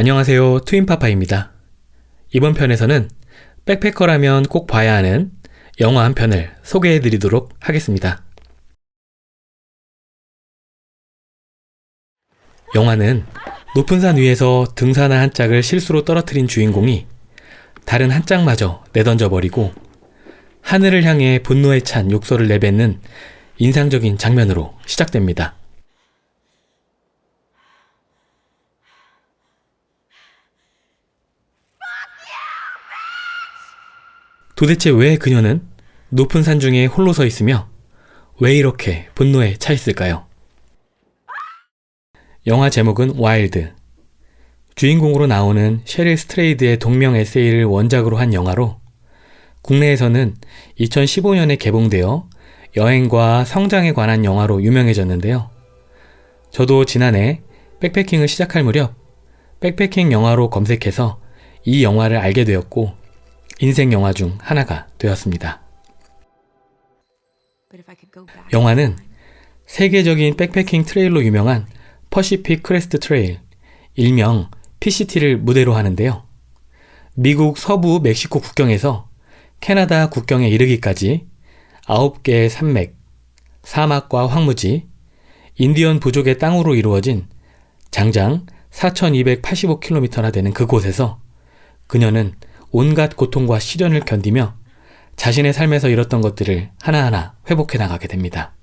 안녕하세요, 트윈파파입니다. 이번 편에서는 백패커라면 꼭 봐야 하는 영화 한 편을 소개해드리도록 하겠습니다. 영화는 높은 산 위에서 등산화 한 짝을 실수로 떨어뜨린 주인공이 다른 한 짝마저 내던져버리고 하늘을 향해 분노에 찬 욕설을 내뱉는 인상적인 장면으로 시작됩니다. 도대체 왜 그녀는 높은 산 중에 홀로 서 있으며 왜 이렇게 분노에 차 있을까요? 영화 제목은 와일드. 주인공으로 나오는 셰릴 스트레이드의 동명 에세이를 원작으로 한 영화로 국내에서는 2015년에 개봉되어 여행과 성장에 관한 영화로 유명해졌는데요. 저도 지난해 백패킹을 시작할 무렵 백패킹 영화로 검색해서 이 영화를 알게 되었고 인생 영화 중 하나가 되었습니다. 영화는 세계적인 백패킹 트레일로 유명한 퍼시픽 크레스트 트레일, 일명 PCT를 무대로 하는데요. 미국 서부 멕시코 국경에서 캐나다 국경에 이르기까지 9개의 산맥, 사막과 황무지, 인디언 부족의 땅으로 이루어진 장장 4,285km나 되는 그곳에서 그녀는 온갖 고통과 시련을 견디며 자신의 삶에서 잃었던 것들을 하나하나 회복해 나가게 됩니다.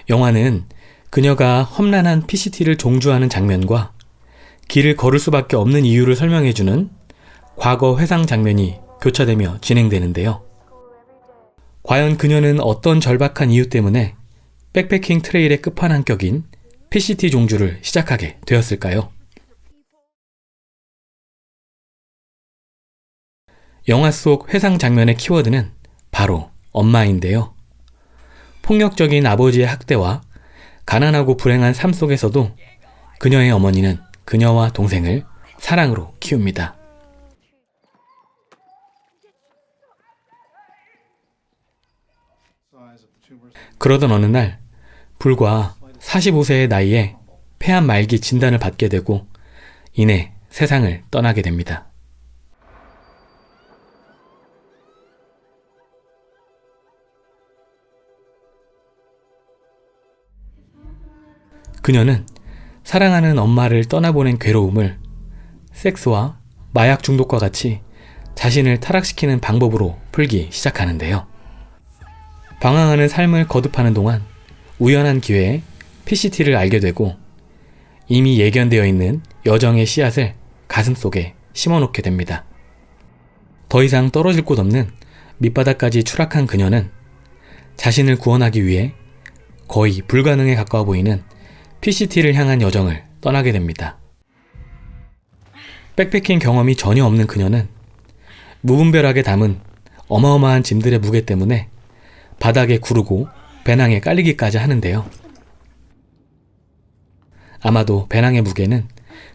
영화는 그녀가 험난한 PCT를 종주하는 장면과 길을 걸을 수밖에 없는 이유를 설명해주는 과거 회상 장면이 교차되며 진행되는데요. 과연 그녀는 어떤 절박한 이유 때문에 백패킹 트레일의 끝판왕격인 PCT 종주를 시작하게 되었을까요? 영화 속 회상 장면의 키워드는 바로 엄마인데요. 폭력적인 아버지의 학대와 가난하고 불행한 삶 속에서도 그녀의 어머니는 그녀와 동생을 사랑으로 키웁니다. 그러던 어느 날 불과 45세의 나이에 폐암 말기 진단을 받게 되고 이내 세상을 떠나게 됩니다. 그녀는 사랑하는 엄마를 떠나보낸 괴로움을 섹스와 마약 중독과 같이 자신을 타락시키는 방법으로 풀기 시작하는데요. 방황하는 삶을 거듭하는 동안 우연한 기회에 PCT를 알게 되고 이미 예견되어 있는 여정의 씨앗을 가슴속에 심어놓게 됩니다. 더 이상 떨어질 곳 없는 밑바닥까지 추락한 그녀는 자신을 구원하기 위해 거의 불가능에 가까워 보이는 PCT를 향한 여정을 떠나게 됩니다. 백패킹 경험이 전혀 없는 그녀는 무분별하게 담은 어마어마한 짐들의 무게 때문에 바닥에 구르고 배낭에 깔리기까지 하는데요. 아마도 배낭의 무게는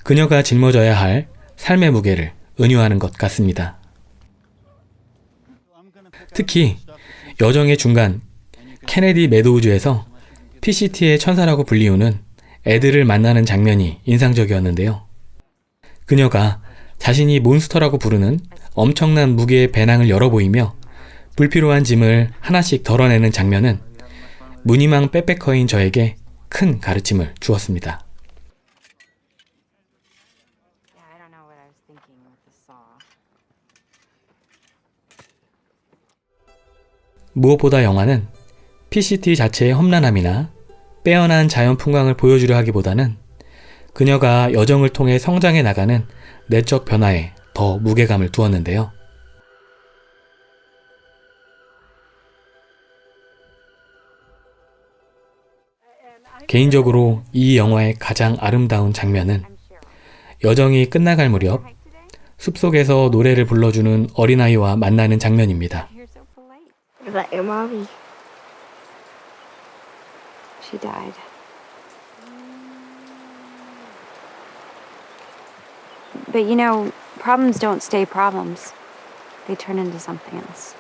그녀가 짊어져야 할 삶의 무게를 은유하는 것 같습니다. 특히 여정의 중간 케네디 매도우즈에서 PCT의 천사라고 불리우는 애들을 만나는 장면이 인상적이었는데요. 그녀가 자신이 몬스터라고 부르는 엄청난 무게의 배낭을 열어 보이며 불필요한 짐을 하나씩 덜어내는 장면은 무늬망 백패커인 저에게 큰 가르침을 주었습니다. 무엇보다 영화는 PCT 자체의 험난함이나 빼어난 자연 풍광을 보여주려 하기보다는 그녀가 여정을 통해 성장해 나가는 내적 변화에 더 무게감을 두었는데요. 개인적으로 이 영화의 가장 아름다운 장면은 여정이 끝나갈 무렵 숲속에서 노래를 불러주는 어린아이와 만나는 장면입니다. What about your mommy? She died. But you know, problems don't stay problems. They turn into something else.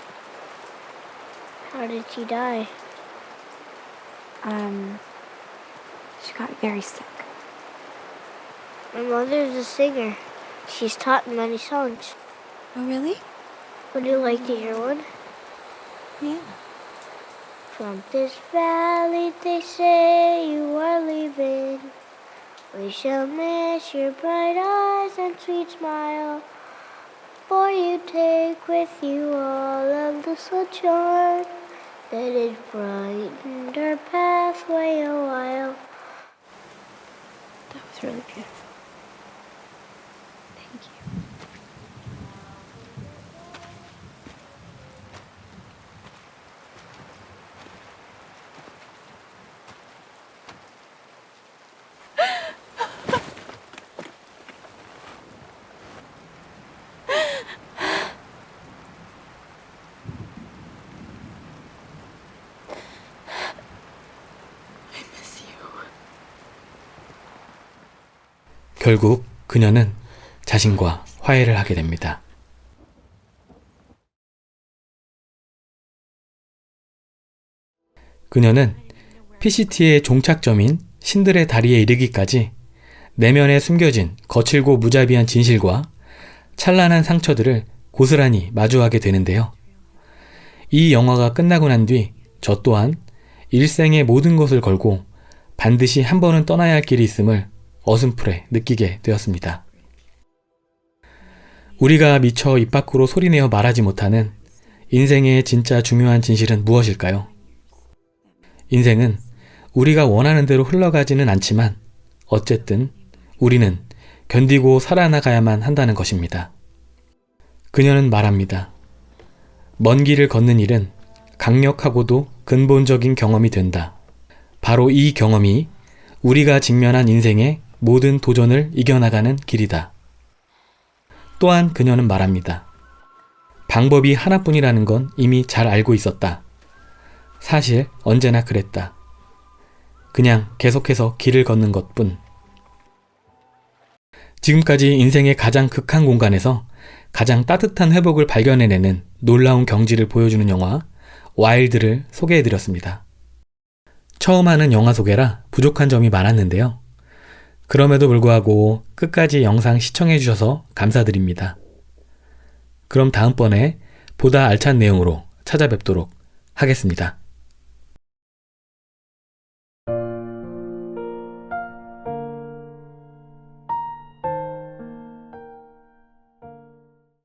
How did she die? She got very sick. My mother's a singer. She's taught many songs. Oh, really? Would you like to hear one? Yeah. From this valley they say you are leaving. We shall miss your bright eyes and sweet smile. For you take with you all of the sunshine that has brightened our pathway a while. That was really beautiful. Thank you. 결국 그녀는 자신과 화해를 하게 됩니다. 그녀는 PCT의 종착점인 신들의 다리에 이르기까지 내면에 숨겨진 거칠고 무자비한 진실과 찬란한 상처들을 고스란히 마주하게 되는데요. 이 영화가 끝나고 난 뒤 저 또한 일생의 모든 것을 걸고 반드시 한 번은 떠나야 할 길이 있음을 어슴풀에 느끼게 되었습니다. 우리가 미처 입 밖으로 소리내어 말하지 못하는 인생의 진짜 중요한 진실은 무엇일까요? 인생은 우리가 원하는 대로 흘러가지는 않지만 어쨌든 우리는 견디고 살아나가야만 한다는 것입니다. 그녀는 말합니다. 먼 길을 걷는 일은 강력하고도 근본적인 경험이 된다. 바로 이 경험이 우리가 직면한 인생의 모든 도전을 이겨나가는 길이다. 또한 그녀는 말합니다. 방법이 하나뿐이라는 건 이미 잘 알고 있었다. 사실 언제나 그랬다. 그냥 계속해서 길을 걷는 것뿐. 지금까지 인생의 가장 극한 공간에서 가장 따뜻한 회복을 발견해내는 놀라운 경지를 보여주는 영화 와일드를 소개해드렸습니다. 처음 하는 영화 소개라 부족한 점이 많았는데요. 그럼에도 불구하고 끝까지 영상 시청해주셔서 감사드립니다. 그럼 다음번에 보다 알찬 내용으로 찾아뵙도록 하겠습니다.